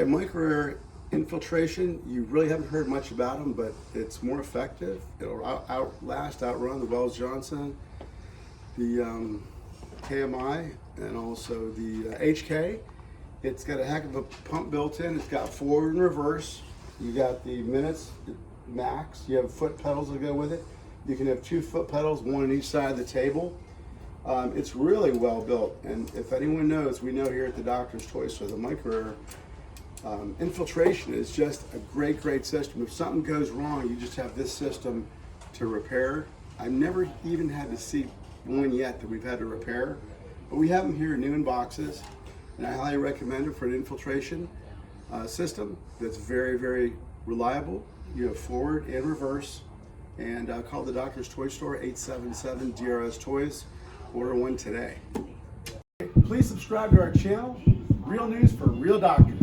right, Microaire infiltration, you really haven't heard much about them, but it's more effective. It'll outrun the Wells Johnson, the KMI, and also the HK. It's got a heck of a pump built in. It's got forward and reverse. You got the minutes max. You have foot pedals that go with it. You can have 2 foot pedals, one on each side of the table. It's really well built, and if anyone knows, we know here at the Doctor's Toy Store, the Microaire infiltration is just a great system. If something goes wrong, you just have this system to repair. I've never even had to see one yet that we've had to repair, but we have them here new in boxes, and I highly recommend it for an infiltration system that's very reliable. You have forward and reverse, and call the Doctor's Toy Store, 877 DRS Toys. Order one today. Please subscribe to our channel. Real news for real doctors.